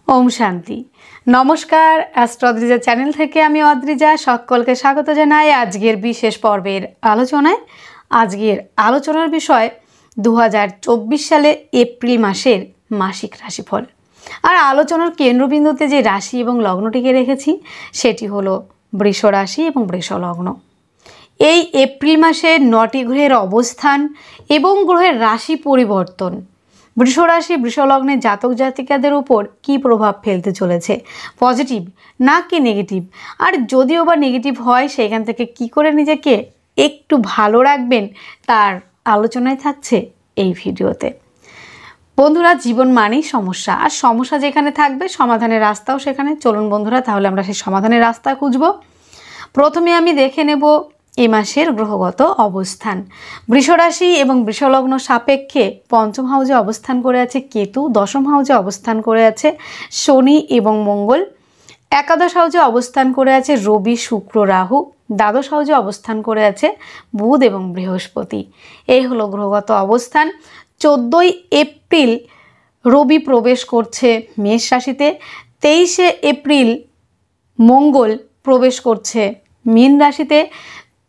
ओम शांति नमस्कार astro Adrija channel থেকে আমি অদ্রিজা সকলকে স্বাগত জানাই আজকের বিশেষ পর্বের আলোচনায়। আজকের আলোচনার বিষয় 2024 সালে এপ্রিল মাসের মাসিক রাশিফল। আর আলোচনার কেন্দ্রবিন্দুতে যে রাশি এবং লগ্নটিকে রেখেছি সেটি হলো বৃষ রাশি এবং বৃষ লগ্ন। এই এপ্রিল মাসে 9টি গ্রহের অবস্থান এবং গ্রহের রাশি পরিবর্তন বৃষ রাশি বৃষ লগ্নের জাতক জাতিকাদের উপর কী প্রভাব ফেলতে চলেছে, পজিটিভ না কি নেগেটিভ, আর যদিও বা নেগেটিভ হয় সেখান থেকে কি করে নিজেকে একটু ভালো রাখবেন তার আলোচনায় থাকছে এই ভিডিওতে। বন্ধুরা, জীবন মানেই সমস্যা, আর সমস্যা যেখানে থাকবে সমাধানের রাস্তাও সেখানে। চলুন বন্ধুরা, তাহলে আমরা সেই সমাধানের রাস্তা খুঁজব। প্রথমে আমি দেখে নেব এই মাসের গ্রহগত অবস্থান। বৃষ রাশি এবং বৃষলগ্ন সাপেক্ষে পঞ্চম হাউজে অবস্থান করে আছে কেতু, দশম হাউজে অবস্থান করে আছে শনি এবং মঙ্গল, একাদশ হাউজে অবস্থান করে আছে রবি শুক্র রাহু, দ্বাদশ হাউজে অবস্থান করে আছে বুধ এবং বৃহস্পতি। এই হলো গ্রহগত অবস্থান। 14ই এপ্রিল রবি প্রবেশ করছে মেষ রাশিতে, 23শে এপ্রিল মঙ্গল প্রবেশ করছে মীন রাশিতে,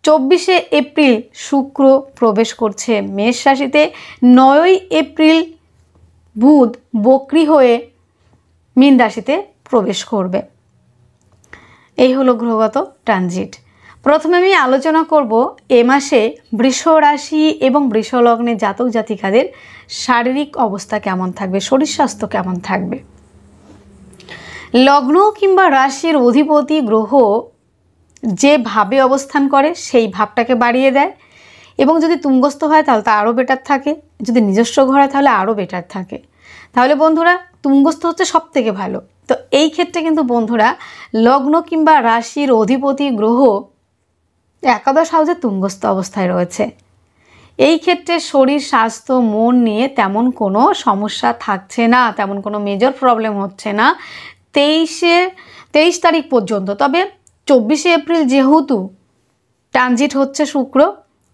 24শে এপ্রিল শুক্র প্রবেশ করছে মেষ রাশিতে, 9ই এপ্রিল বুধ বক্রী হয়ে মীন রাশিতে প্রবেশ করবে। এই হলো গ্রহগত ট্রানজিট। প্রথমে আমি আলোচনা করব এ মাসে বৃষ রাশি এবং বৃষ লগ্নে জাতক জাতিকাদের শারীরিক অবস্থা কেমন থাকবে, শরীর স্বাস্থ্য কেমন থাকবে। লগ্ন কিংবা রাশির অধিপতি গ্রহ যে ভাবে অবস্থান করে সেই ভাবটাকে বাড়িয়ে দেয়, এবং যদি তুঙ্গস্থ হয় তাহলে তা আরও বেটার থাকে, যদি নিজস্ব ঘর হয় তাহলে আরও বেটার থাকে। তাহলে বন্ধুরা, তুঙ্গস্থ হচ্ছে সব থেকে ভালো। তো এই ক্ষেত্রে কিন্তু বন্ধুরা, লগ্ন কিংবা রাশির অধিপতি গ্রহ একাদশ হাউজে তুঙ্গস্থ অবস্থায় রয়েছে। এই ক্ষেত্রে শরীর স্বাস্থ্য মন নিয়ে তেমন কোনো সমস্যা থাকছে না, তেমন কোনো মেজর প্রবলেম হচ্ছে না 23 তারিখ পর্যন্ত। তবে 24শে এপ্রিল যেহেতু ট্রানজিট হচ্ছে শুক্র,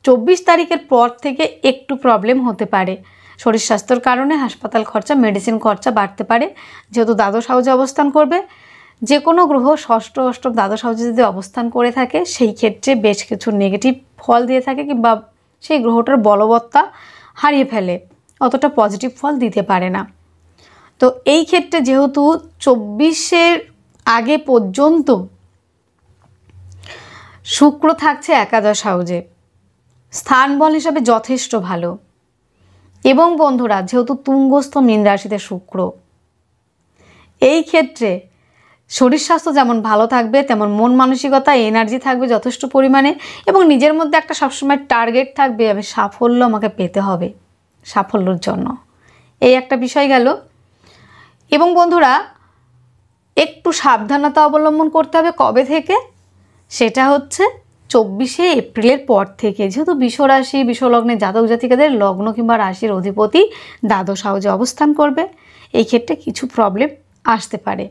24 তারিখের পর থেকে একটু প্রবলেম হতে পারে। শরীর স্বাস্থ্যর কারণে হাসপাতাল খরচা, মেডিসিন খরচা বাড়তে পারে। যেহেতু দ্বাদশ হাউজে অবস্থান করবে, যে কোনো গ্রহ ষষ্ঠ অষ্টম দ্বাদশ হাউজে যদি অবস্থান করে থাকে সেই ক্ষেত্রে বেশ কিছু নেগেটিভ ফল দিয়ে থাকে, কিংবা সেই গ্রহটার বলবত্তা হারিয়ে ফেলে, অতটা পজিটিভ ফল দিতে পারে না। তো এই ক্ষেত্রে যেহেতু 24-এর আগে পর্যন্ত শুক্র থাকছে একাদশ হাউজে, স্থান বল হিসাবে যথেষ্ট ভালো। এবং বন্ধুরা, যেহেতু তুঙ্গস্থ মীন রাশিতে শুক্র, এই ক্ষেত্রে শরীর স্বাস্থ্য যেমন ভালো থাকবে তেমন মন মানসিকতা এনার্জি থাকবে যথেষ্ট পরিমাণে, এবং নিজের মধ্যে একটা সবসময় টার্গেট থাকবে, আমি সাফল্য আমাকে পেতে হবে, সাফল্যর জন্য। এই একটা বিষয় গেল। এবং বন্ধুরা, একটু সাবধানতা অবলম্বন করতে হবে কবে থেকে, সেটা হচ্ছে 24শে এপ্রিলের পর থেকে। যেহেতু বৃষ রাশি বৃষ লগ্নে জাতক জাতিকাদের লগ্ন কিংবা রাশির অধিপতি দ্বাদশ হাউজে অবস্থান করবে, এই ক্ষেত্রে কিছু প্রবলেম আসতে পারে।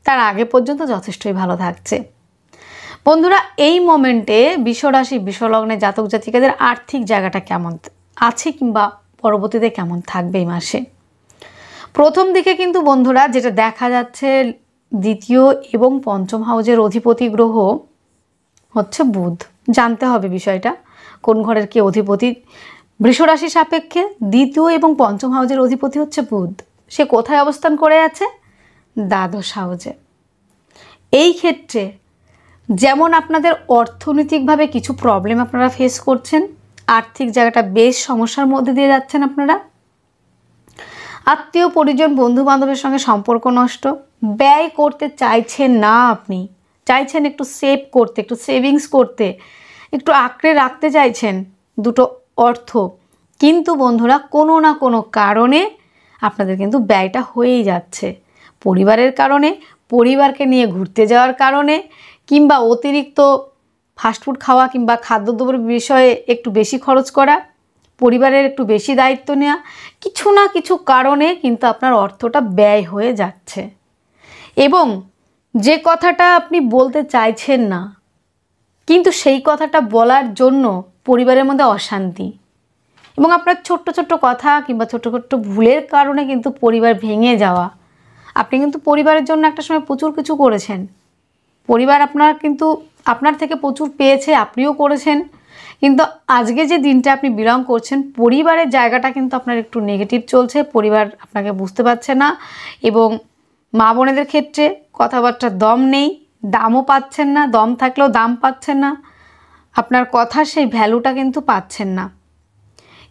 তার আগে পর্যন্ত যথেষ্টই ভালো থাকছে। বন্ধুরা, এই মোমেন্টে বৃষ রাশি বৃষ লগ্নে জাতক জাতিকাদের আর্থিক জায়গাটা কেমন আছে, কিংবা পরবর্তীতে কেমন থাকবে এই মাসে। প্রথম দিকে কিন্তু বন্ধুরা যেটা দেখা যাচ্ছে, দ্বিতীয় এবং পঞ্চম হাউজের অধিপতি গ্রহ হচ্ছে বুধ। জানতে হবে বিষয়টা, কোন ঘরের কে অধিপতি। বৃষ রাশি সাপেক্ষে দ্বিতীয় এবং পঞ্চম হাউজের অধিপতি হচ্ছে বুধ। সে কোথায় অবস্থান করে আছে? দ্বাদশ হাউজে। এই ক্ষেত্রে যেমন আপনাদের অর্থনৈতিকভাবে কিছু প্রবলেম আপনারা ফেস করছেন, আর্থিক জায়গাটা বেশ সমস্যার মধ্যে দিয়ে যাচ্ছেন আপনারা, আত্মীয় পরিজন বন্ধু বান্ধবের সঙ্গে সম্পর্ক নষ্ট, ব্যয় করতে চাইছেন না, আপনি চাইছেন একটু সেভ করতে, একটু সেভিংস করতে, একটু আঁকড়ে রাখতে চাইছেন দুটো অর্থ, কিন্তু বন্ধুরা কোনো না কোনো কারণে আপনাদের কিন্তু ব্যয়টা হয়েই যাচ্ছে। পরিবারের কারণে, পরিবারকে নিয়ে ঘুরতে যাওয়ার কারণে, কিংবা অতিরিক্ত ফাস্টফুড খাওয়া, কিংবা খাদ্যদ্রব্যের বিষয়ে একটু বেশি খরচ করা, পরিবারের একটু বেশি দায়িত্ব নেওয়া, কিছু না কিছু কারণে কিন্তু আপনার অর্থটা ব্যয় হয়ে যাচ্ছে। এবং যে কথাটা আপনি বলতে চাইছেন না, কিন্তু সেই কথাটা বলার জন্য পরিবারের মধ্যে অশান্তি, এবং আপনার ছোট্ট ছোট্ট কথা কিংবা ছোট্ট ছোট্ট ভুলের কারণে কিন্তু পরিবার ভেঙে যাওয়া, আপনি কিন্তু পরিবারের জন্য একটা সময় প্রচুর কিছু করেছেন, পরিবার আপনার থেকে প্রচুর পেয়েছে, আপনিও করেছেন। কিন্তু আজকে যে দিনটা আপনি বিলং করছেন, পরিবারের জায়গাটা কিন্তু আপনার একটু নেগেটিভ চলছে, পরিবার আপনাকে বুঝতে পারছে না এবং মা বোনেদের ক্ষেত্রে কথাবার্তার দম নেই, দামও পাচ্ছেন না, দম থাকলেও দাম পাচ্ছেন না, আপনার কথার সেই ভ্যালুটা কিন্তু পাচ্ছেন না।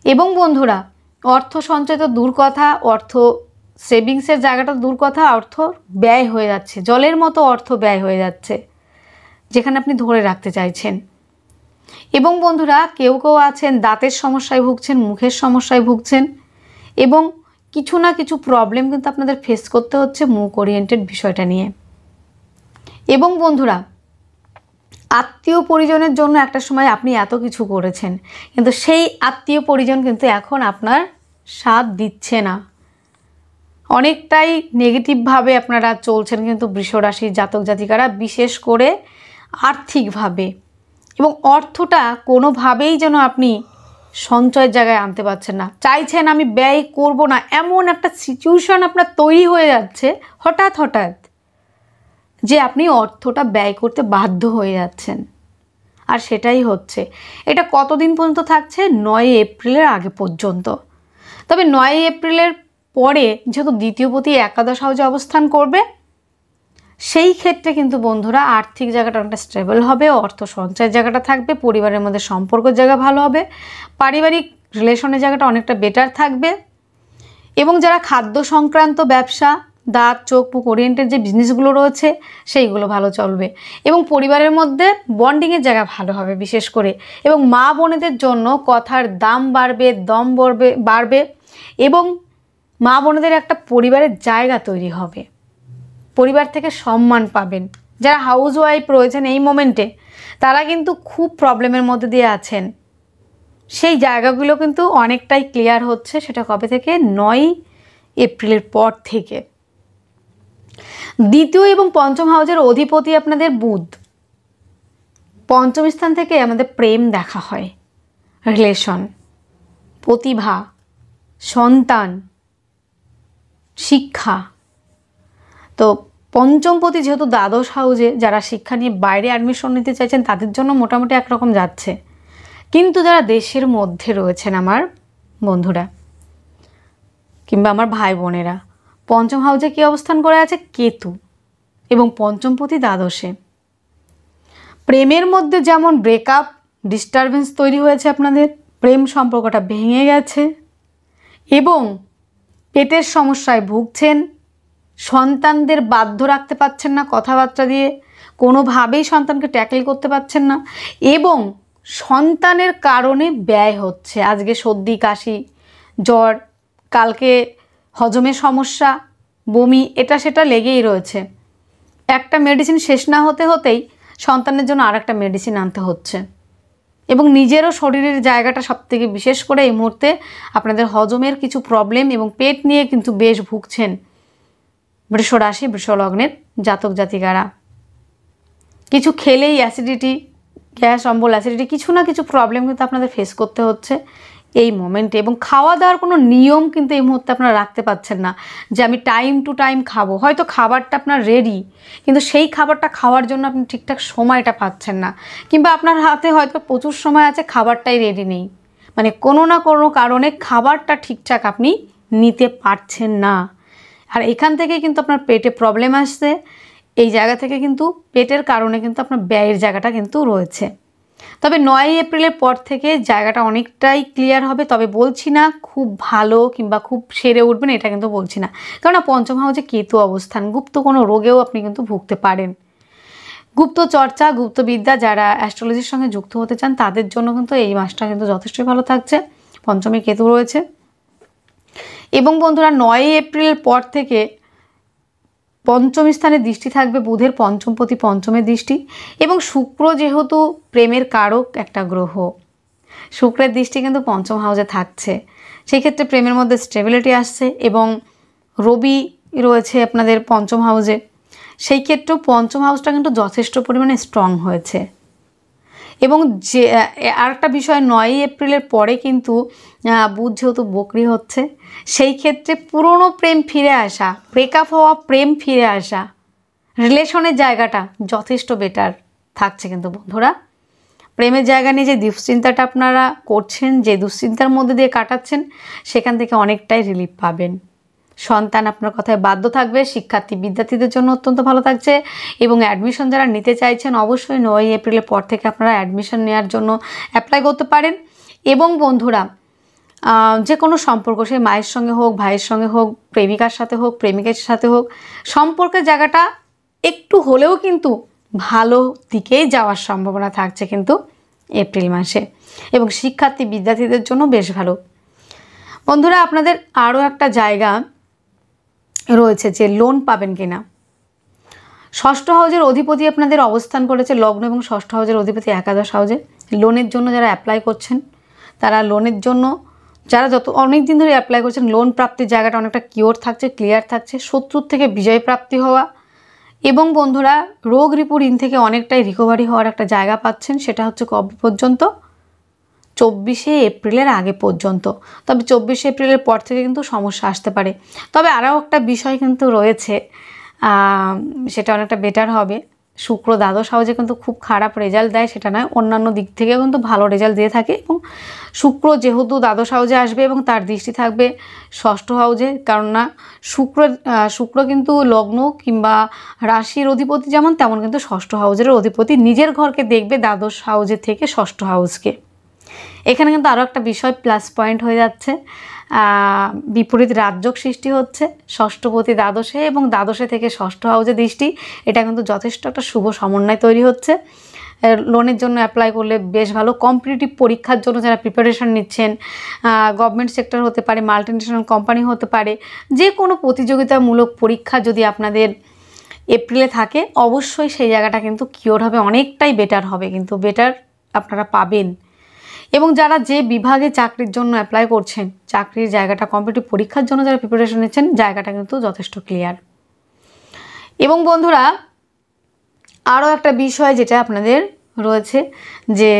এবং বন্ধুরা, অর্থ সঞ্চয় তো দূর কথা, অর্থ সেভিংসের জায়গাটা দূর কথা, অর্থ ব্যয় হয়ে যাচ্ছে, জলের মতো অর্থ ব্যয় হয়ে যাচ্ছে যেখানে আপনি ধরে রাখতে চাইছেন। এবং বন্ধুরা, কেউ কেউ আছেন দাঁতের সমস্যায় ভুগছেন, মুখের সমস্যায় ভুগছেন এবং কিছু না কিছু প্রবলেম কিন্তু আপনাদের ফেস করতে হচ্ছে মুখ ওরিয়েন্টেড বিষয়টা নিয়ে। এবং বন্ধুরা, আত্মীয় পরিজনের জন্য একটা সময় আপনি এত কিছু করেছেন, কিন্তু সেই আত্মীয় পরিজন কিন্তু এখন আপনার সাথ দিচ্ছে না, অনেকটাই নেগেটিভভাবে আপনারা চলছেন কিন্তু বৃষ রাশির জাতক জাতিকারা, বিশেষ করে আর্থিকভাবে। এবং অর্থটা কোনোভাবেই যেন আপনি সঞ্চয়ের জায়গায় আনতে পারছেন না, চাইছেন আমি ব্যয় করব না, এমন একটা সিচুয়েশন আপনার তৈরি হয়ে যাচ্ছে হঠাৎ হঠাৎ যে আপনি অর্থটা ব্যয় করতে বাধ্য হয়ে যাচ্ছেন। আর সেটাই হচ্ছে। এটা কতদিন পর্যন্ত থাকছে? 9 এপ্রিলের আগে পর্যন্ত। তবে 9 এপ্রিলের পরে যেহেতু দ্বিতীয়পতি একাদশ হাউসে অবস্থান করবে, সেই ক্ষেত্রে কিন্তু বন্ধুরা আর্থিক জায়গাটা অনেকটা স্টেবল হবে, অর্থ সঞ্চয়ের জায়গাটা থাকবে, পরিবারের মধ্যে সম্পর্কের জায়গা ভালো হবে, পারিবারিক রিলেশনের জায়গাটা অনেকটা বেটার থাকবে। এবং যারা খাদ্য সংক্রান্ত ব্যবসা, দাঁত চোখ মুখ ওরিয়েন্টেড যে বিজনেসগুলো রয়েছে সেইগুলো ভালো চলবে এবং পরিবারের মধ্যে বন্ডিংয়ের জায়গা ভালো হবে বিশেষ করে। এবং মা বোনেদের জন্য কথার দাম বাড়বে, দম বাড়বে এবং মা বোনেদের একটা পরিবারের জায়গা তৈরি হবে, পরিবার থেকে সম্মান পাবেন। যারা হাউস ওয়াইফ রয়েছেন এই মোমেন্টে, তারা কিন্তু খুব প্রবলেমের মধ্যে দিয়ে আছেন, সেই জায়গাগুলো কিন্তু অনেকটাই ক্লিয়ার হচ্ছে। সেটা কবে থেকে? 9 এপ্রিলের পর থেকে। দ্বিতীয় এবং পঞ্চম হাউসের অধিপতি আপনাদের বুধ, পঞ্চম স্থান থেকে আমাদের প্রেম দেখা হয়, রিলেশন, প্রতিভা, সন্তান, শিক্ষা। তো পঞ্চমপতি যেহেতু দ্বাদশ হাউসে, যারা শিক্ষা নিয়ে বাইরে অ্যাডমিশন নিতে চাইছেন তাদের জন্য মোটামুটি একরকম যাচ্ছে। কিন্তু যারা দেশের মধ্যে রয়েছেন আমার বন্ধুরা কিংবা আমার ভাই বোনেরা, পঞ্চম হাউসে কী অবস্থান করে আছে? কেতু, এবং পঞ্চমপতি দ্বাদশে। প্রেমের মধ্যে যেমন ব্রেকআপ, ডিস্টারবেন্স তৈরি হয়েছে, আপনাদের প্রেম সম্পর্কটা ভেঙে গেছে এবং পেটের সমস্যায় ভুগছেন, সন্তানদের বাধ্য রাখতে পারছেন না কথাবার্তা দিয়ে, কোনোভাবেই সন্তানকে ট্যাকেল করতে পারছেন না এবং সন্তানের কারণে ব্যয় হচ্ছে। আজকে সর্দি কাশি জ্বর, কালকে হজমের সমস্যা, বমি, এটা সেটা লেগেই রয়েছে। একটা মেডিসিন শেষ না হতে হতেই সন্তানের জন্য আর একটা মেডিসিন আনতে হচ্ছে এবং নিজেরও শরীরের জায়গাটা সবথেকে বিশেষ করে এই মুহূর্তে আপনাদের হজমের কিছু প্রবলেম এবং পেট নিয়ে কিন্তু বেশ ভুগছেন বৃষ রাশি বৃষ লগ্নের জাতক জাতিকারা। কিছু খেলেই অ্যাসিডিটি, গ্যাস অম্বল, অ্যাসিডিটি, কিছু না কিছু প্রবলেম কিন্তু আপনাদের ফেস করতে হচ্ছে এই মোমেন্টে। এবং খাওয়া দাওয়ার কোনো নিয়ম কিন্তু এই মুহূর্তে আপনারা রাখতে পারছেন না যে আমি টাইম টু টাইম খাবো। হয়তো খাবারটা আপনার রেডি, কিন্তু সেই খাবারটা খাওয়ার জন্য আপনি ঠিকঠাক সময়টা পাচ্ছেন না, কিংবা আপনার হাতে হয়তো প্রচুর সময় আছে, খাবারটাই রেডি নেই, মানে কোনো না কোনো কারণে খাবারটা ঠিকঠাক আপনি নিতে পারছেন না। আর এখান থেকে কিন্তু আপনার পেটে প্রবলেম আসছে, এই জায়গা থেকে কিন্তু পেটের কারণে কিন্তু আপনার ব্যয়ের জায়গাটা কিন্তু রয়েছে। তবে 9 এপ্রিলের পর থেকে জায়গাটা অনেকটাই ক্লিয়ার হবে। তবে বলছি না খুব ভালো কিংবা খুব সেরে উঠবেন, এটা কিন্তু বলছি না, কেননা পঞ্চম হাউসে কেতু অবস্থান, গুপ্ত কোনো রোগেও আপনি কিন্তু ভুগতে পারেন। গুপ্ত চর্চা, গুপ্তবিদ্যা, যারা অ্যাস্ট্রোলজির সঙ্গে যুক্ত হতে চান তাদের জন্য কিন্তু এই মাসটা কিন্তু যথেষ্টই ভালো থাকছে, পঞ্চমে কেতু রয়েছে। এবং বন্ধুরা 9 এপ্রিলের পর থেকে পঞ্চম স্থানে দৃষ্টি থাকবে বুধের, পঞ্চমপতি পঞ্চমের দৃষ্টি, এবং শুক্র যেহেতু প্রেমের কারক একটা গ্রহ, শুক্রের দৃষ্টি কিন্তু পঞ্চম হাউসে থাকছে, সেই ক্ষেত্রে প্রেমের মধ্যে স্টেবিলিটি আসছে। এবং রবি রয়েছে আপনাদের পঞ্চম হাউসে, সেই ক্ষেত্রেও পঞ্চম হাউসটা কিন্তু যথেষ্ট পরিমাণে স্ট্রং হয়েছে। এবং যে আরেকটা বিষয়, 9 এপ্রিলের পরে কিন্তু বুধ যেহেতু বকরি হচ্ছে, সেই ক্ষেত্রে পুরনো প্রেম ফিরে আসা, ব্রেকআপ হওয়া প্রেম ফিরে আসা, রিলেশনের জায়গাটা যথেষ্ট বেটার থাকছে কিন্তু বন্ধুরা। প্রেমের জায়গা নিয়ে যে দুশ্চিন্তাটা আপনারা করছেন, যে দুশ্চিন্তার মধ্যে দিয়ে কাটাচ্ছেন, সেখান থেকে অনেকটাই রিলিফ পাবেন। সন্তান আপনার কথায় বাধ্য থাকবে, শিক্ষার্থী বিদ্যার্থীদের জন্য অত্যন্ত ভালো থাকছে। এবং অ্যাডমিশন যারা নিতে চাইছেন, অবশ্যই 9 এপ্রিলের পর থেকে আপনারা অ্যাডমিশন নেওয়ার জন্য অ্যাপ্লাই করতে পারেন। এবং বন্ধুরা, যে কোনো সম্পর্ক, সে মায়ের সঙ্গে হোক, ভাইয়ের সঙ্গে হোক, প্রেমিকার সাথে হোক, প্রেমিকের সাথে হোক, সম্পর্কের জায়গাটা একটু হলেও কিন্তু ভালো দিকেই যাওয়ার সম্ভাবনা থাকছে কিন্তু এপ্রিল মাসে। এবং শিক্ষার্থী বিদ্যার্থীদের জন্য বেশ ভালো। বন্ধুরা, আপনাদের আরও একটা জায়গা রয়েছে যে লোন পাবেন কিনা। ষষ্ঠ হাউজের অধিপতি আপনাদের অবস্থান করেছে লগ্ন, এবং ষষ্ঠ হাউজের অধিপতি একাদশ হাউজে। লোনের জন্য যারা অ্যাপ্লাই করছেন, তারা লোনের জন্য, যারা অনেক দিন ধরে অ্যাপ্লাই করছেন, লোন প্রাপ্তির জায়গাটা অনেকটা কিওর থাকছে, ক্লিয়ার থাকছে। শত্রুর থেকে বিজয় প্রাপ্তি হওয়া, এবং বন্ধুরা রোগ রিপু ঋণ থেকে অনেকটাই রিকভারি হওয়ার একটা জায়গা পাচ্ছেন। সেটা হচ্ছে কবে পর্যন্ত? 24শে এপ্রিলের আগে পর্যন্ত। তবে 24শে এপ্রিলের পর থেকে কিন্তু সমস্যা আসতে পারে। তবে আরও একটা বিষয় কিন্তু রয়েছে, সেটা অনেকটা বেটার হবে। শুক্র দ্বাদশ হাউজে কিন্তু খুব খারাপ রেজাল্ট দেয় সেটা নয়, অন্যান্য দিক থেকেও কিন্তু ভালো রেজাল্ট দিয়ে থাকে। এবং শুক্র যেহেতু দ্বাদশ হাউজে আসবে এবং তার দৃষ্টি থাকবে ষষ্ঠ হাউজে, কেননা শুক্র কিন্তু লগ্ন কিংবা রাশির অধিপতি যেমন, তেমন কিন্তু ষষ্ঠ হাউজের অধিপতি। নিজের ঘরকে দেখবে দ্বাদশ হাউজে থেকে ষষ্ঠ হাউজকে। এখানে কিন্তু আরও একটা বিষয় প্লাস পয়েন্ট হয়ে যাচ্ছে, বিপরীত রাজযোগ সৃষ্টি হচ্ছে ষষ্ঠপতি দ্বাদশে, এবং দ্বাদশে থেকে ষষ্ঠ হাউজে দৃষ্টি। এটা কিন্তু যথেষ্ট একটা শুভ সমন্বয় তৈরি হচ্ছে। লোনের জন্য অ্যাপ্লাই করলে বেশ ভালো। কম্পিটিটিভ পরীক্ষার জন্য যারা প্রিপারেশন নিচ্ছেন, গভর্নমেন্ট সেক্টর হতে পারে, মাল্টিন্যাশনাল কোম্পানি হতে পারে, যে কোনো প্রতিযোগিতামূলক পরীক্ষা যদি আপনাদের এপ্রিলে থাকে, অবশ্যই সেই জায়গাটা কিন্তু কিওর হবে, অনেকটাই বেটার হবে, কিন্তু বেটার আপনারা পাবেন। এবং যারা যে বিভাগে চাকরির জন্য অ্যাপ্লাই করছেন, চাকরির জায়গাটা, কম্পিটিটিভ পরীক্ষার জন্য যারা প্রিপারেশন নিচ্ছেন, জায়গাটা কিন্তু যথেষ্ট ক্লিয়ার। এবং বন্ধুরা, আরও একটা বিষয় যেটা আপনাদের রয়েছে, যে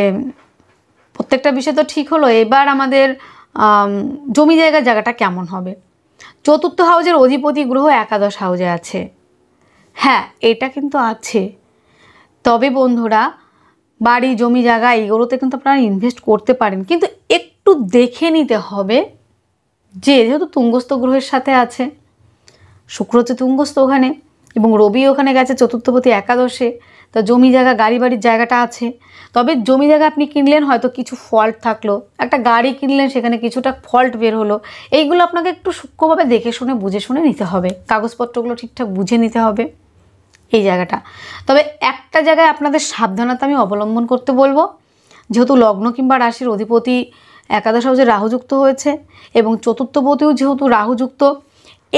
প্রত্যেকটা বিষয় তো ঠিক হলো, এবার আমাদের জমি জায়গার জায়গাটা কেমন হবে। চতুর্থ হাউজের অধিপতি গ্রহ একাদশ হাউজে আছে। হ্যাঁ, এটা কিন্তু আছে। তবে বন্ধুরা, বাড়ি, জমি জায়গা, এইগুলোতে কিন্তু আপনারা ইনভেস্ট করতে পারেন, কিন্তু একটু দেখে নিতে হবে যে যেহেতু তুঙ্গস্থ গ্রহের সাথে আছে, শুক্র হচ্ছে তুঙ্গস্থ ওখানে, এবং রবি ওখানে গেছে চতুর্থপতি একাদশে, তা জমি জায়গা, গাড়ি বাড়ির জায়গাটা আছে। তবে জমি জায়গা আপনি কিনলেন, হয়তো কিছু ফল্ট থাকলো, একটা গাড়ি কিনলেন, সেখানে কিছুটা ফল্ট বের হলো, এইগুলো আপনাকে একটু সূক্ষ্মভাবে দেখে শুনে বুঝে শুনে নিতে হবে, কাগজপত্রগুলো ঠিকঠাক বুঝে নিতে হবে এই জায়গাটা। তবে একটা জায়গায় আপনাদের সাবধানতা আমি অবলম্বন করতে বলবো, যেহেতু লগ্ন কিংবা রাশির অধিপতি একাদশ হাউজে রাহুযুক্ত হয়েছে, এবং চতুর্থপতিও যেহেতু রাহুযুক্ত,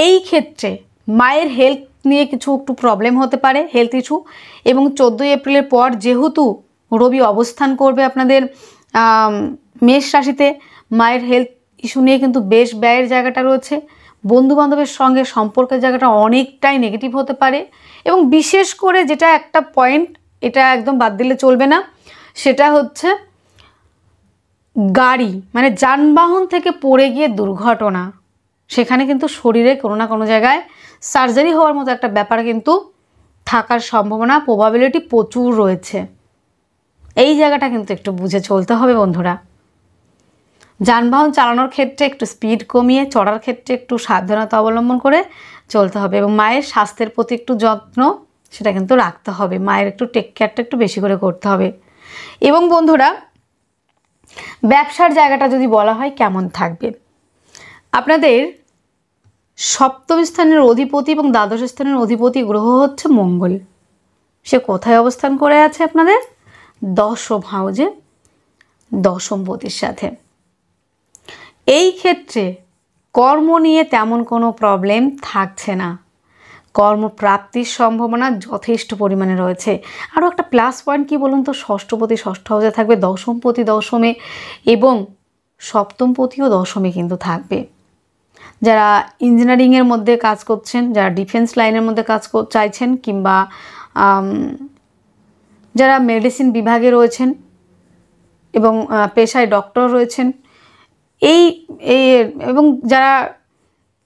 এই ক্ষেত্রে মায়ের হেলথ নিয়ে কিছু একটু প্রবলেম হতে পারে, হেলথ ইস্যু। এবং 14 এপ্রিলের পর যেহেতু রবি অবস্থান করবে আপনাদের মেষ রাশিতে, মায়ের হেলথ ইস্যু নিয়ে কিন্তু বেশ ব্যয়ের জায়গাটা রয়েছে। বন্ধুবান্ধবের সঙ্গে সম্পর্কের জায়গাটা অনেকটাই নেগেটিভ হতে পারে। এবং বিশেষ করে যেটা একটা পয়েন্ট, এটা একদম বাদ দিলে চলবে না, সেটা হচ্ছে গাড়ি, মানে যানবাহন থেকে পড়ে গিয়ে দুর্ঘটনা, সেখানে কিন্তু শরীরে কোনো না কোনো জায়গায় সার্জারি হওয়ার মতো একটা ব্যাপার কিন্তু থাকার সম্ভাবনা, প্রবাবিলিটি প্রচুর রয়েছে। এই জায়গাটা কিন্তু একটু বুঝে চলতে হবে বন্ধুরা। যানবাহন চালানোর ক্ষেত্রে একটু স্পিড কমিয়ে, চড়ার ক্ষেত্রে একটু সাবধানতা অবলম্বন করে চলতে হবে। এবং মায়ের স্বাস্থ্যের প্রতি একটু যত্ন সেটা কিন্তু রাখতে হবে, মায়ের একটু টেক কেয়ারটা একটু বেশি করে করতে হবে। এবং বন্ধুরা, ব্যবসার জায়গাটা যদি বলা হয় কেমন থাকবে, আপনাদের সপ্তম স্থানের অধিপতি এবং দ্বাদশ স্থানের অধিপতি গ্রহ হচ্ছে মঙ্গল। সে কোথায় অবস্থান করে আছে? আপনাদের দশম হাউজে, দশমপতির সাথে। এই ক্ষেত্রে কর্ম নিয়ে তেমন কোনো প্রবলেম থাকছে না, কর্মপ্রাপ্তির সম্ভাবনা যথেষ্ট পরিমাণে রয়েছে। আরও একটা প্লাস পয়েন্ট কী বলুন তো, ষষ্ঠপতি ষষ্ঠ হাউসে থাকবে, দশমপতি দশমে, এবং সপ্তমপতিও দশমে কিন্তু থাকবে। যারা ইঞ্জিনিয়ারিংয়ের মধ্যে কাজ করছেন, যারা ডিফেন্স লাইনের মধ্যে কাজ চাইছেন, কিংবা যারা মেডিসিন বিভাগে রয়েছেন এবং পেশায় ডক্টর রয়েছেন, এই এবং যারা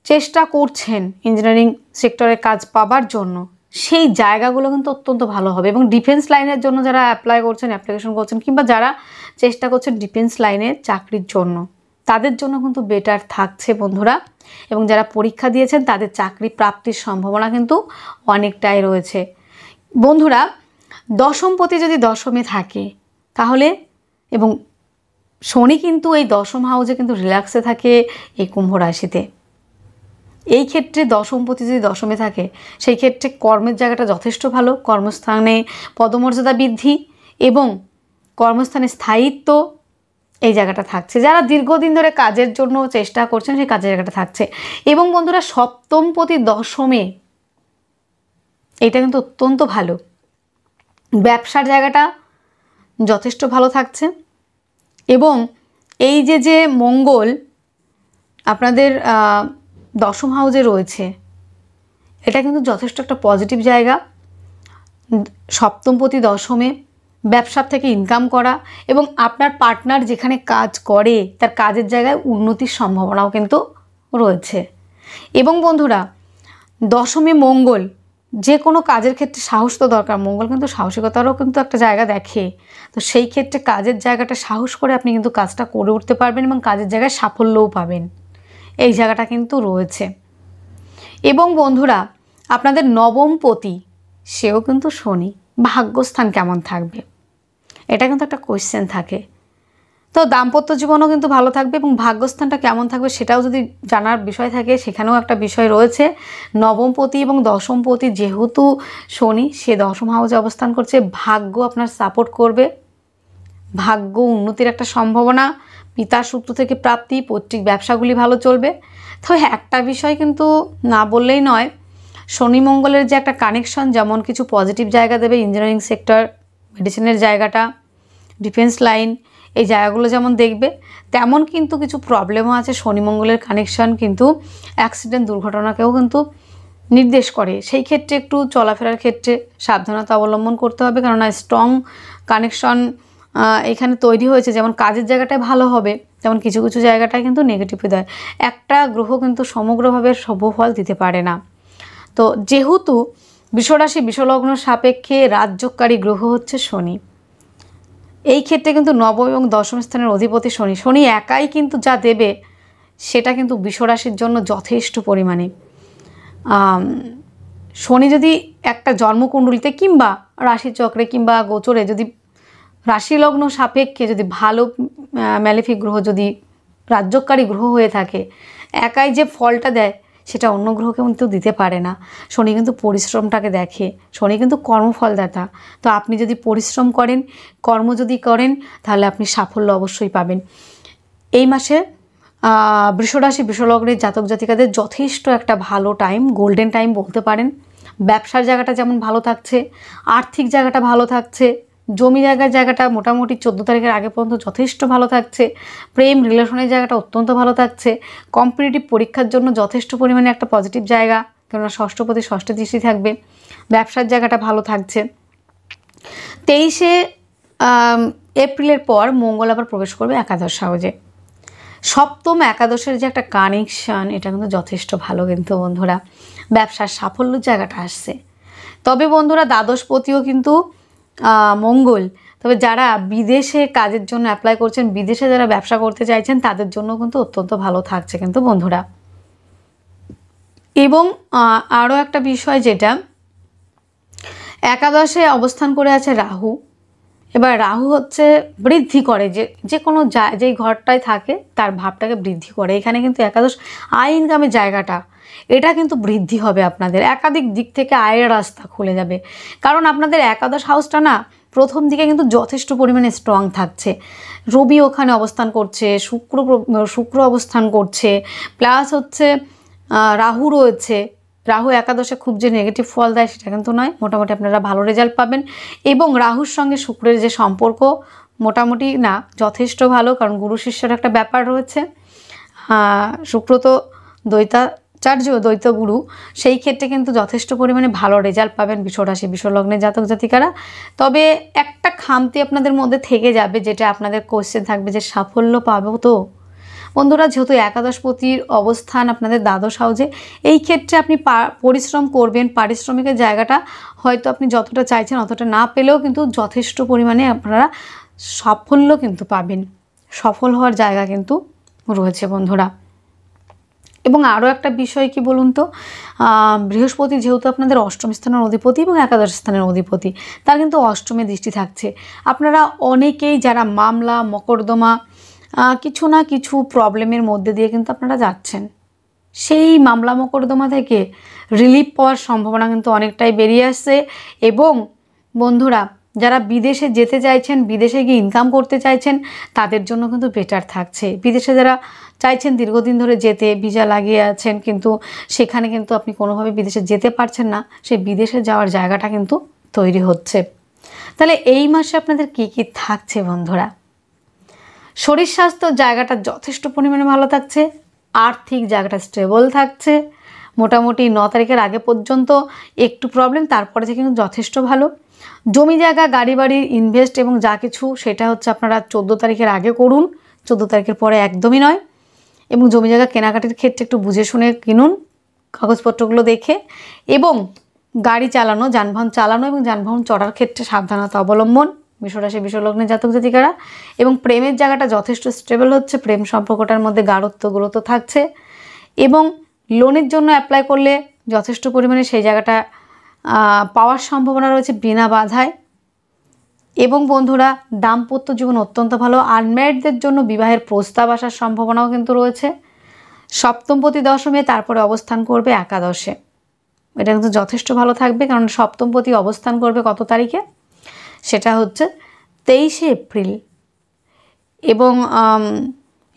চেষ্টা করছেন ইঞ্জিনিয়ারিং সেক্টরে কাজ পাবার জন্য, সেই জায়গাগুলো কিন্তু অত্যন্ত ভালো হবে। এবং ডিফেন্স লাইনের জন্য যারা অ্যাপ্লিকেশন করছেন, কিংবা যারা চেষ্টা করছেন ডিফেন্স লাইনে চাকরির জন্য, তাদের জন্য কিন্তু বেটার থাকছে বন্ধুরা। এবং যারা পরীক্ষা দিয়েছেন তাদের চাকরি প্রাপ্তির সম্ভাবনা কিন্তু অনেকটাই রয়েছে বন্ধুরা। দশমপতি যদি দশমে থাকে তাহলে, এবং শনি কিন্তু এই দশম হাউসে কিন্তু রিল্যাক্সে থাকে এই কুম্ভ রাশিতে, এই ক্ষেত্রে দশমপতি যদি দশমে থাকে সেই ক্ষেত্রে কর্মের জায়গাটা যথেষ্ট ভালো, কর্মস্থানে পদমর্যাদা বৃদ্ধি এবং কর্মস্থানে স্থায়িত্ব এই জায়গাটা থাকছে। যারা দীর্ঘদিন ধরে কাজের জন্য চেষ্টা করছেন সেই কাজের জায়গাটা থাকছে। এবং বন্ধুরা সপ্তমপতি দশমে, এইটা কিন্তু অত্যন্ত ভালো, ব্যবসার জায়গাটা যথেষ্ট ভালো থাকছে। এবং এই যে মঙ্গল আপনাদের দশম হাউসে রয়েছে, এটা কিন্তু যথেষ্ট একটা পজিটিভ জায়গা। সপ্তমপতি দশমে ব্যবসার থেকে ইনকাম করা এবং আপনার পার্টনার যেখানে কাজ করে তার কাজের জায়গায় উন্নতির সম্ভাবনাও কিন্তু রয়েছে। এবং বন্ধুরা দশমে মঙ্গল যে কোনো কাজের ক্ষেত্রে সাহস তো দরকার, মঙ্গল কিন্তু সাহসিকতারও কিন্তু একটা জায়গা দেখে। তো সেই ক্ষেত্রে কাজের জায়গাটা সাহস করে আপনি কিন্তু কাজটা করে উঠতে পারবেন এবং কাজের জায়গায় সাফল্যও পাবেন, এই জায়গাটা কিন্তু রয়েছে। এবং বন্ধুরা আপনাদের নবমপতি সেও কিন্তু শনি, ভাগ্যস্থান কেমন থাকবে এটা কিন্তু একটা কোয়েশ্চেন থাকে। তো দাম্পত্য জীবনও কিন্তু ভালো থাকবে এবং ভাগ্যস্থানটা কেমন থাকবে সেটাও যদি জানার বিষয় থাকে সেখানেও একটা বিষয় রয়েছে। নবমপতি এবং দশমপতি যেহেতু শনি, সে দশম হাউসে অবস্থান করছে, ভাগ্য আপনার সাপোর্ট করবে, ভাগ্য উন্নতির একটা সম্ভাবনা, পিতার সূত্র থেকে প্রাপ্তি, পৈতৃক ব্যবসাগুলি ভালো চলবে। তবে একটা বিষয় কিন্তু না বললেই নয়, শনি মঙ্গলের যে একটা কানেকশন যেমন কিছু পজিটিভ জায়গা দেবে, ইঞ্জিনিয়ারিং সেক্টর, মেডিসিনের জায়গাটা, ডিফেন্স লাইন, এই জায়গাগুলো যেমন দেখবে, তেমন কিন্তু কিছু প্রবলেমও আছে। শনি মঙ্গলের কানেকশন কিন্তু অ্যাক্সিডেন্ট, দুর্ঘটনাকেও কিন্তু নির্দেশ করে। সেই ক্ষেত্রে একটু চলাফেরার ক্ষেত্রে সাবধানতা অবলম্বন করতে হবে, কেননা স্ট্রং কানেকশন এখানে তৈরি হয়েছে। যেমন কাজের জায়গাটায় ভালো হবে, তেমন কিছু কিছু জায়গাটায় কিন্তু নেগেটিভ দেয়। একটা গ্রহ কিন্তু সমগ্রভাবে শুভ ফল দিতে পারে না। তো যেহেতু বিশ্বরাশি বিশ্বলগ্ন সাপেক্ষে রাজযোগকারী গ্রহ হচ্ছে শনি, এই ক্ষেত্রে কিন্তু নবম এবং দশম স্থানের অধিপতি শনি, শনি একাই কিন্তু যা দেবে সেটা কিন্তু বিশ্বরাশির জন্য যথেষ্ট পরিমাণে। শনি যদি একটা জন্মকুণ্ডলিতে কিংবা রাশিচক্রে কিংবা গোচরে যদি রাশি লগ্ন সাপেক্ষে যদি ভালো ম্যালেফিক গ্রহ, যদি রাজযোগকারী গ্রহ হয়ে থাকে, একাই যে ফলটা দেয় সেটা অন্য গ্রহকে কিন্তু দিতে পারে না। শনি কিন্তু পরিশ্রমটাকে দেখে, শনি কিন্তু কর্মফলদাতা। তো আপনি যদি পরিশ্রম করেন, কর্ম যদি করেন, তাহলে আপনি সাফল্য অবশ্যই পাবেন। এই মাসে বৃষরাশি বিশ্বলগ্নের জাতক জাতিকাদের যথেষ্ট একটা ভালো টাইম, গোল্ডেন টাইম বলতে পারেন। ব্যবসার জায়গাটা যেমন ভালো থাকছে, আর্থিক জায়গাটা ভালো থাকছে, জমি জায়গাটা মোটামুটি 14 তারিখের আগে পর্যন্ত যথেষ্ট ভালো থাকছে, প্রেম রিলেশনের জায়গাটা অত্যন্ত ভালো থাকছে, কম্পিটিটিভ পরীক্ষার জন্য যথেষ্ট পরিমাণে একটা পজিটিভ জায়গা, কেননা ষষ্ঠপতি ষষ্ঠ দৃষ্টি থাকবে, ব্যবসার জায়গাটা ভালো থাকছে। 23শে এপ্রিলের পর মঙ্গল আবার প্রবেশ করবে একাদশ হাউসে। সপ্তম একাদশের যে একটা কানেকশান, এটা কিন্তু যথেষ্ট ভালো কিন্তু বন্ধুরা, ব্যবসার সাফল্যের জায়গাটা আসছে। তবে বন্ধুরা দ্বাদশপতিও কিন্তু মঙ্গল, তবে যারা বিদেশে কাজের জন্য অ্যাপ্লাই করছেন, বিদেশে যারা ব্যবসা করতে চাইছেন, তাদের জন্য কিন্তু অত্যন্ত ভালো থাকছে কিন্তু বন্ধুরা। এবং আরও একটা বিষয়, যেটা একাদশে অবস্থান করে আছে রাহু। এবার রাহু হচ্ছে বৃদ্ধি করে, যে কোনো যেই ঘরটায় থাকে তার ভাবটাকে বৃদ্ধি করে। এখানে কিন্তু একাদশ আয় ইনকামের জায়গাটা, এটা কিন্তু বৃদ্ধি হবে আপনাদের, একাধিক দিক থেকে আয়ের রাস্তা খুলে যাবে। কারণ আপনাদের একাদশ হাউসটা না প্রথম দিকে কিন্তু যথেষ্ট পরিমাণে স্ট্রং থাকছে। রবি ওখানে অবস্থান করছে, শুক্র অবস্থান করছে, প্লাস হচ্ছে রাহু রয়েছে। রাহু একাদশে খুব যে নেগেটিভ ফল দেয় সেটা কিন্তু নয়, মোটামুটি আপনারা ভালো রেজাল্ট পাবেন। এবং রাহুর সঙ্গে শুক্রের যে সম্পর্ক মোটামুটি না যথেষ্ট ভালো, কারণ গুরু শিষ্যের একটা ব্যাপার রয়েছে। শুক্র তো দ্বৈতাচার্য, দ্বৈত গুরু, সেই ক্ষেত্রে কিন্তু যথেষ্ট পরিমাণে ভালো রেজাল্ট পাবেন বিশ্বরাশি বিশ্বলগ্নের জাতক জাতিকারা। তবে একটা খামতি আপনাদের মধ্যে থেকে যাবে, যেটা আপনাদের কোশ্চেন থাকবে যে সাফল্য পাবো তো, বন্ধুরা যেহেতু একাদশপতির অবস্থান আপনাদের দ্বাদশ হাউসে, এই ক্ষেত্রে আপনি পরিশ্রম করবেন, পারিশ্রমিকের জায়গাটা হয়তো আপনি যতটা চাইছেন অতটা না পেলেও কিন্তু যথেষ্ট পরিমাণে আপনারা সাফল্য কিন্তু পাবেন, সফল হওয়ার জায়গা কিন্তু রয়েছে বন্ধুরা। এবং আরও একটা বিষয় কি বলুন তো, বৃহস্পতি যেহেতু আপনাদের অষ্টম স্থানের অধিপতি এবং একাদশ স্থানের অধিপতি, তার কিন্তু অষ্টমে দৃষ্টি থাকছে। আপনারা অনেকেই যারা মামলা মকদ্দমা কিছু না কিছু প্রবলেমের মধ্যে দিয়ে কিন্তু আপনারা যাচ্ছেন, সেই মামলা মকদ্দমা থেকে রিলিফ পাওয়ার সম্ভাবনা কিন্তু অনেকটাই বেরিয়ে আসছে। এবং বন্ধুরা যারা বিদেশে যেতে চাইছেন, বিদেশে গিয়ে ইনকাম করতে চাইছেন, তাদের জন্য কিন্তু বেটার থাকছে। বিদেশে যারা চাইছেন দীর্ঘদিন ধরে যেতে, ভিসা লাগিয়ে আছেন, কিন্তু সেখানে কিন্তু আপনি কোনোভাবে বিদেশে যেতে পারছেন না, সেই বিদেশে যাওয়ার জায়গাটা কিন্তু তৈরি হচ্ছে। তাহলে এই মাসে আপনাদের কী কী থাকছে বন্ধুরা? শরীর স্বাস্থ্যর জায়গাটা যথেষ্ট পরিমাণে ভালো থাকছে, আর্থিক জায়গাটা স্টেবল থাকছে। মোটামুটি 9 তারিখের আগে পর্যন্ত একটু প্রবলেম, তারপরে থেকে কিন্তু যথেষ্ট ভালো। জমি জায়গা গাড়ি বাড়ির ইনভেস্ট এবং যা কিছু সেটা হচ্ছে আপনারা 14 তারিখের আগে করুন, 14 তারিখের পরে একদমই নয়। এবং জমি জায়গা কেনাকাটির ক্ষেত্রে একটু বুঝে শুনে কিনুন, কাগজপত্রগুলো দেখে। এবং গাড়ি চালানো, যানবাহন চালানো এবং যানবাহন চড়ার ক্ষেত্রে সাবধানতা অবলম্বন, বিশ্বরাশি বিশ্বলগ্নে জাতক জাতিকারা। এবং প্রেমের জায়গাটা যথেষ্ট স্টেবল হচ্ছে, প্রেম সম্পর্কটার মধ্যে গাঢ়ত্বগুলো তো থাকছে। এবং লোনের জন্য অ্যাপ্লাই করলে যথেষ্ট পরিমাণে সেই জায়গাটা পাওয়ার সম্ভাবনা রয়েছে বিনা বাধায়। এবং বন্ধুরা দাম্পত্য জীবন অত্যন্ত ভালো। আনম্যারিডদের জন্য বিবাহের প্রস্তাব আসার সম্ভাবনাও কিন্তু রয়েছে। সপ্তমপতি দশমে, তারপরে অবস্থান করবে একাদশে, এটা কিন্তু যথেষ্ট ভালো থাকবে। কারণ সপ্তমপতি অবস্থান করবে কত তারিখে? সেটা হচ্ছে 23শে এপ্রিল। এবং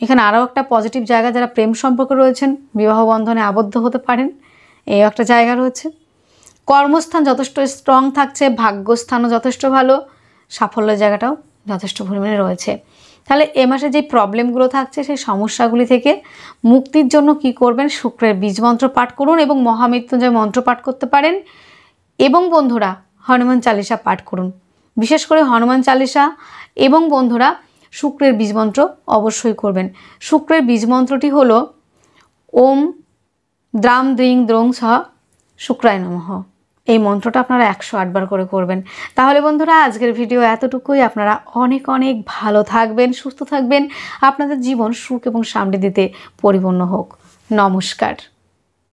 এখানে আরও একটা পজিটিভ জায়গা, যারা প্রেম সম্পর্কে রয়েছেন বিবাহ বন্ধনে আবদ্ধ হতে পারেন, এই একটা জায়গা রয়েছে। কর্মস্থান যথেষ্ট স্ট্রং থাকছে, ভাগ্যস্থানও যথেষ্ট ভালো, সাফল্যের জায়গাটাও যথেষ্ট পরিমাণে রয়েছে। তাহলে এ মাসে যে প্রবলেমগুলো থাকছে সেই সমস্যাগুলি থেকে মুক্তির জন্য কি করবেন? শুক্রের বীজ মন্ত্র পাঠ করুন এবং মহামৃত্যুঞ্জয় মন্ত্র পাঠ করতে পারেন। এবং বন্ধুরা হনুমান চালিসা পাঠ করুন, বিশেষ করে হনুমান চালিসা। এবং বন্ধুরা শুক্রের বীজ মন্ত্র অবশ্যই করবেন। শুক্রের বীজ মন্ত্রটি হলো ওম দ্রাম দ্রিং দ্রং স শুক্রায় নমঃ। এই মন্ত্রটা আপনারা 108 বার করে করবেন। তাহলে বন্ধুরা আজকের ভিডিও এতটুকুই। আপনারা অনেক অনেক ভালো থাকবেন, সুস্থ থাকবেন, আপনাদের জীবন সুখ এবং সমৃদ্ধিতে পরিপূর্ণ হোক। নমস্কার।